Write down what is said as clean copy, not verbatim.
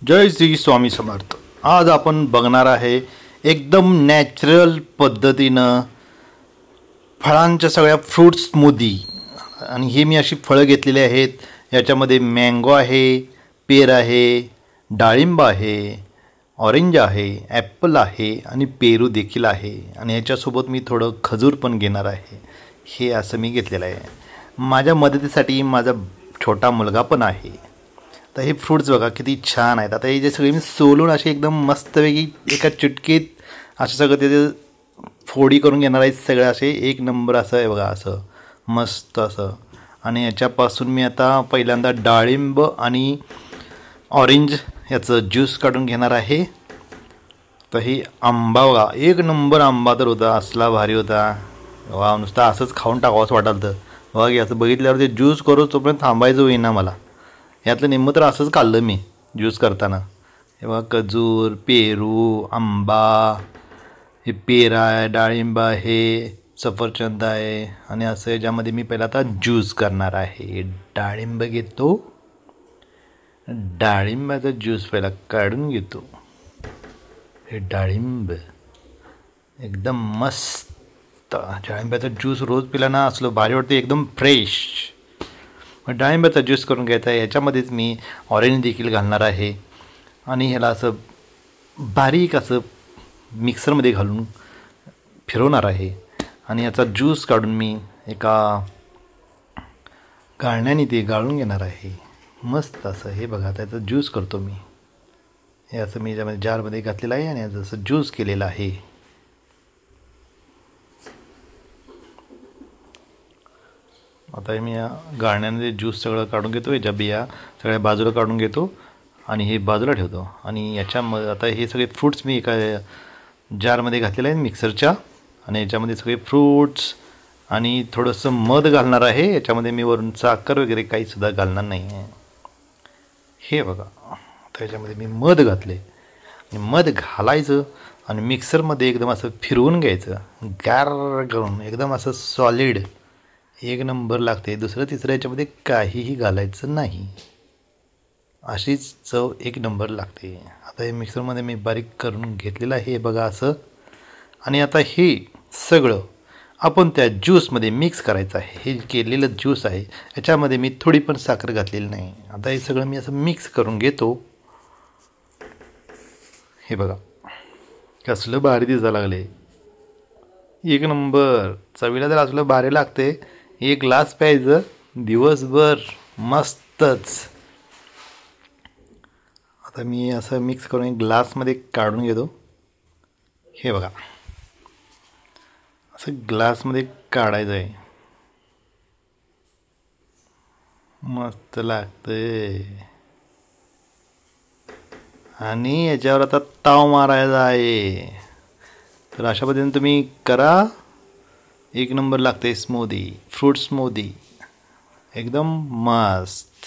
जय श्री स्वामी समर्थ। आज आपण बघणार आहे एकदम नॅचरल पद्धतीनं फळांच्या सगळ्या फ्रूट स्मूदी। आणि हे मी अशी फळं घेतलेली आहेत। याच्यामध्ये मँगो आहे, पेर आहे, डाळिंब आहे, ऑरेंज आहे, ॲपल आहे आणि पेरू देखील आहे। आणि याच्यासोबत मी थोडं खजूर पण घेणार आहे। हे असं मी घेतलेलं आहे। माझ्या मदतीसाठी माझा छोटा मुलगा पण आहे। तर हे फ्रूट्स बघा किती छान आहेत। आता हे जे सगळे मी सोलून असे एकदम मस्तपैकी एका चुटकीत असं सगळं त्याचे फोडी करून घेणार आहेत। सगळं असे एक नंबर असं आहे बघा, असं मस्त असं। आणि याच्यापासून मी आता पहिल्यांदा डाळिंब आणि ऑरेंज याचं ज्यूस काढून घेणार आहे। तर ही आंबा बघा, एक नंबर आंबा तर होता, असला भारी होता। वा, नुसतं असंच खाऊन टाकावंसं वाटालं तर बघा की असं बघितल्यावर ते ज्यूस करू तोपर्यंत थांबायचं होईना मला। यातलं निम्मं तर असंच खाल्लं मी ज्यूस करताना। हे बघा, खजूर, पेरू, आंबा, हे पेरा आहे, डाळिंब आहे, सफरचंद आहे आणि असं याच्यामध्ये मी पहिला आता ज्यूस करणार आहे। डाळिंब घेतो, डाळिंबाचा ज्यूस पहिला काढून घेतो। हे डाळिंब एकदम मस्त, डाळिंबाचा ज्यूस रोज पिला ना असलं भारी वाटतं, एकदम फ्रेश। मग डाळिंबाचा ज्यूस करून घ्यायचा आहे। याच्यामध्येच मी ऑरेंज देखील घालणार आहे आणि ह्याला असं बारीक असं मिक्सरमध्ये घालून फिरवणार आहे। आणि याचा ज्यूस काढून मी एका गाळण्याने ते गाळून घेणार आहे मस्त असं। हे बघा, त्याचा ज्यूस करतो मी। हे असं मी याच्यामध्ये जारमध्ये घातलेलं आहे आणि याचं असं ज्यूस केलेलं आहे। आता मी या गाळण्याने ज्यूस सगळं काढून घेतो, याच्या बिया सगळ्या बाजूला काढून घेतो आणि हे बाजूला ठेवतो। आणि याच्यामध्ये आता हे सगळे फ्रूट्स मी एका जारमध्ये घातलेले आहेत मिक्सरच्या। आणि याच्यामध्ये सगळे फ्रूट्स आणि थोडंसं मध घालणार आहे। याच्यामध्ये मी वरून साखर वगैरे काहीसुद्धा घालणार नाही आहे। हे बघा, त्याच्यामध्ये मी मध घातले आणि मध घालायचं आणि मिक्सरमध्ये एकदम असं फिरवून घ्यायचं, गार करून एकदम असं सॉलिड एक नंबर लागते। दुसरं तिसरं याच्यामध्ये काहीही घालायचं नाही, अशीच चव एक नंबर लागते। आता हे मिक्सरमध्ये मी बारीक करून घेतलेलं आहे बघा असं। आणि आता हे सगळं आपण त्या ज्यूसमध्ये मिक्स करायचं आहे। हे केलेलं ज्यूस आहे, याच्यामध्ये मी थोडी पण साखर घातलेली नाही। आता हे सगळं मी असं मिक्स करून घेतो। हे बघा कसलं भारी दिसायला लागले, एक नंबर। चवीला जर असलं भारी लागते। एक ग्लास प्यायचं दिवसभर मस्तच। आता मी असं मिक्स करून एक ग्लासमध्ये काढून घेतो। हे बघा, असं ग्लासमध्ये काढायचं आहे, मस्त लागतंय। आणि याच्यावर आता ताव मारायचा आहे। तर अशा पद्धतीने तुम्ही करा, एक नंबर लागते स्मूदी, फ्रूट स्मूदी एकदम मस्त।